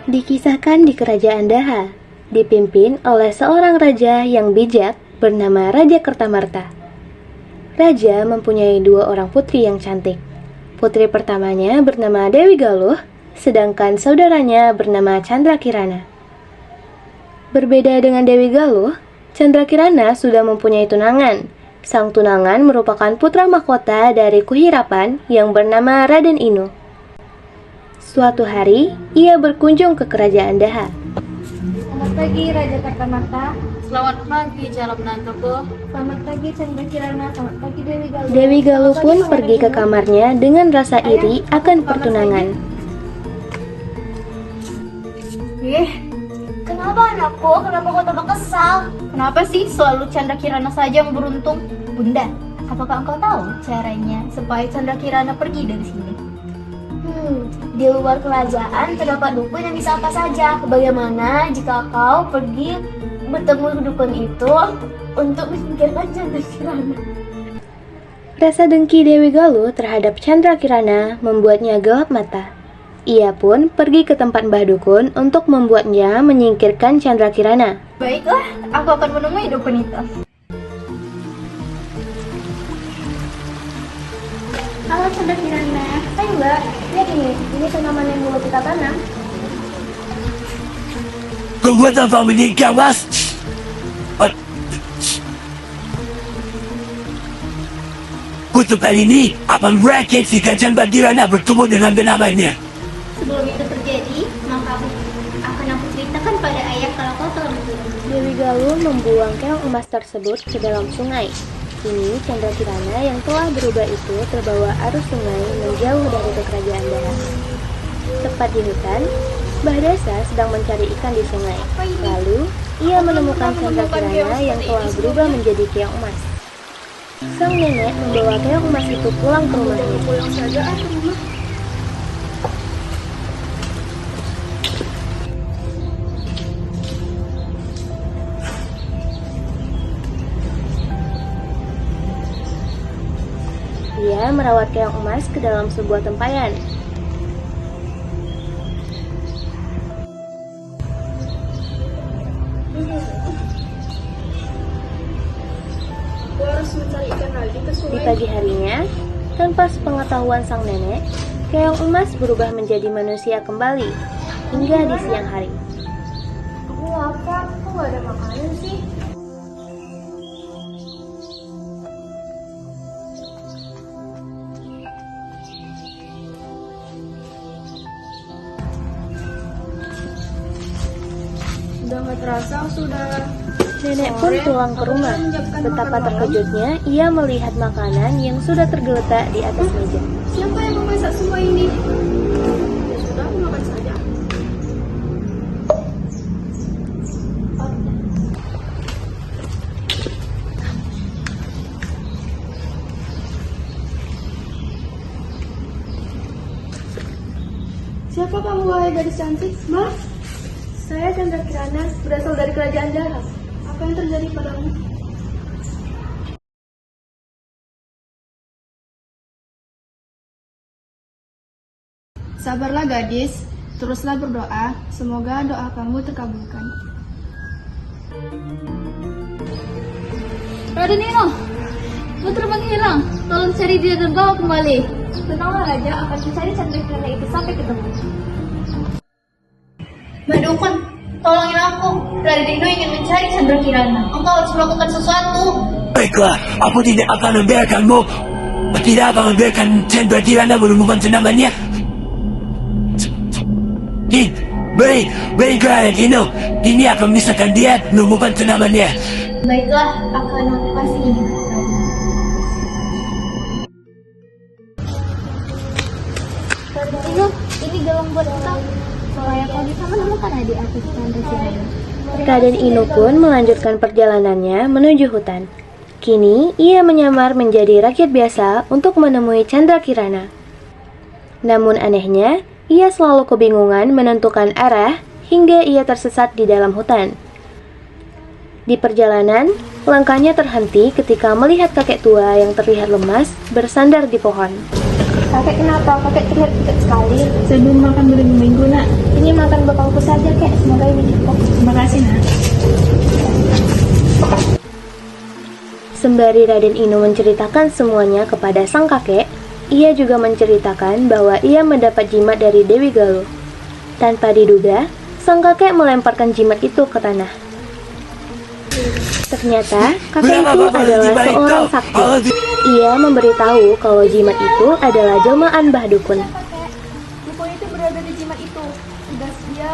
Dikisahkan di kerajaan Daha, dipimpin oleh seorang raja yang bijak bernama Raja Kertamarta. Raja mempunyai dua orang putri yang cantik. Putri pertamanya bernama Dewi Galuh, sedangkan saudaranya bernama Candrakirana. Berbeda dengan Dewi Galuh, Candrakirana sudah mempunyai tunangan. Sang tunangan merupakan putra mahkota dari Kuhirapan yang bernama Raden Inu. Suatu hari, ia berkunjung ke kerajaan Daha. Selamat pagi Raja Kertamarta. Selamat pagi calon menantuku. Selamat pagi Candrakirana. Selamat pagi Dewi Galuh. Dewi Galuh pun pergi ke kamarnya dengan rasa iri akan pertunangan. Kenapa anakku? Kenapa kau tampak kesal? Kenapa sih selalu Candrakirana saja yang beruntung? Bunda, apakah engkau tahu caranya supaya Candrakirana pergi dari sini? Di luar kerajaan terdapat dukun yang bisa apa saja. Bagaimana jika kau pergi bertemu dukun itu untuk menyingkirkan Candrakirana? Rasa dengki Dewi Galuh terhadap Candrakirana membuatnya gelap mata. Ia pun pergi ke tempat Mbah Dukun untuk membuatnya menyingkirkan Candrakirana. Baiklah, aku akan menemui dukun itu. Halo Candrakirana. Hai Mbak, lihat ini tanaman yang dulu kita tanam. Kekuatan menikah, Mas. Kutub ini akan berakhir jika Candrakirana bertemu dengan benamanya. Sebelum itu terjadi, maka akan aku ceritakan pada ayah kalau kau telah bertemu. Dewi Galuh membuang keong emas tersebut ke dalam sungai. Kini Candrakirana yang telah berubah itu terbawa arus sungai menjauh dari kerajaan Daha. Tepat di hutan, Mbah Desa sedang mencari ikan di sungai. Lalu, ia menemukan Candrakirana yang telah berubah menjadi keong emas. Sang nenek membawa keong emas itu pulang ke rumahnya. Pulang saja ke rumah. Ia merawat keong emas ke dalam sebuah tempayan. Di pagi harinya, tanpa sepengetahuan sang nenek, keong emas berubah menjadi manusia kembali hingga di siang hari. Aku lapar, kok gak ada makanan sih? Sudah gak terasa, sudah. Nenek pun pulang ke rumah. Betapa terkejutnya ia melihat makanan yang sudah tergeletak di atas meja. Siapa yang memasak semua ini? Ya sudah, aku makan saja. Siapa kamu, wahai gadis cantik? Mas, saya Candrakirana, berasal dari kerajaan Daha. Apa yang terjadi padamu? Sabarlah gadis, teruslah berdoa, semoga doa kamu terkabulkan. Raden Ino, putra menghilang. Tolong cari dia dan bawa kembali. Tenanglah Raja, akan mencari Candrakirana itu sampai ketemu. Mbak Dukun, tolongin aku. Raden Ino ingin mencari Candrakirana. Engkau harus melakukan sesuatu. Baiklah, aku tidak akan membiarkanmu. Tidak akan membiarkan Candrakirana menemukan tunangannya. Beri ke Raden Ino. Ini akan memisahkan dia menemukan tunangannya. Baiklah, akan aku kasih ini. Raden Ino, ini gaung buat kau. Supaya kau bisa menemukan adik aku Candrakirana. Raden Inu pun melanjutkan perjalanannya menuju hutan. Kini ia menyamar menjadi rakyat biasa untuk menemui Candrakirana. Namun anehnya, ia selalu kebingungan menentukan arah hingga ia tersesat di dalam hutan. Di perjalanan, langkahnya terhenti ketika melihat kakek tua yang terlihat lemas bersandar di pohon. Kakek kenapa? Kakek terlihat pucat sekali. Saya belum makan berminggu nak. Ini makan bapakku saja, kek. Semoga ini cukup. Terima kasih nak. Sembari Raden Inu menceritakan semuanya kepada sang kakek, ia juga menceritakan bahwa ia mendapat jimat dari Dewi Galuh. Tanpa diduga, sang kakek melemparkan jimat itu ke tanah. Ternyata kakek itu adalah seorang sakti. Ia memberitahu kalau jimat itu adalah jelmaan Mbah Dukun. Dukun itu berada di jimat itu. Sudah dia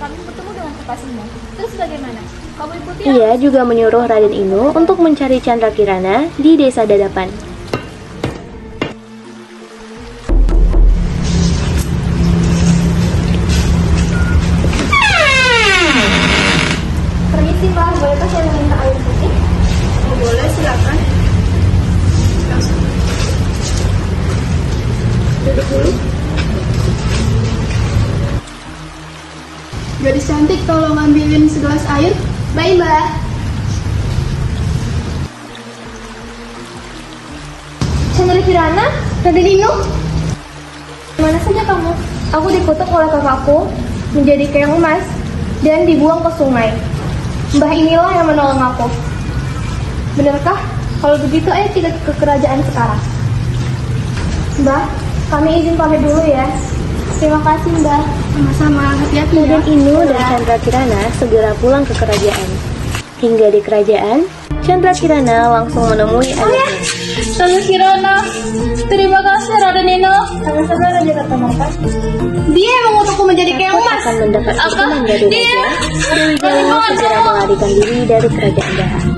kami bertemu dengan kekasihnya. Terus bagaimana? Kamu ikuti Ia juga menyuruh Raden Inu untuk mencari Chandra Kirana di desa Dadapan. Permisi Mbak, bolehkah saya meminta air putih? Boleh silakan. Duduk dulu. Gadis cantik, tolong ambilin segelas air. Baik Mbak. Chandra Kirana, Raden Inu, mana saja kamu? Aku dikutuk oleh kakakku menjadi keong emas dan dibuang ke sungai. Mbah inilah yang menolong aku. Benarkah? Kalau begitu ayo kita ke kerajaan sekarang. Mbah, kami izin pamit dulu ya. Terima kasih Mbah. Sama-sama, hati-hati ya. Raden Inu dan Chandra Kirana segera pulang ke kerajaan. Hingga di kerajaan, Chandra Kirana langsung menemui ayahnya. Chandra Kirana, terima kasih Raden Inu. Sama-sama Raja Kertamarta. Dia yang mengutukku menjadi keong emas. Akan mendapat hukuman dari raja. Dewi Galuh segera melarikan diri dari kerajaan Daha.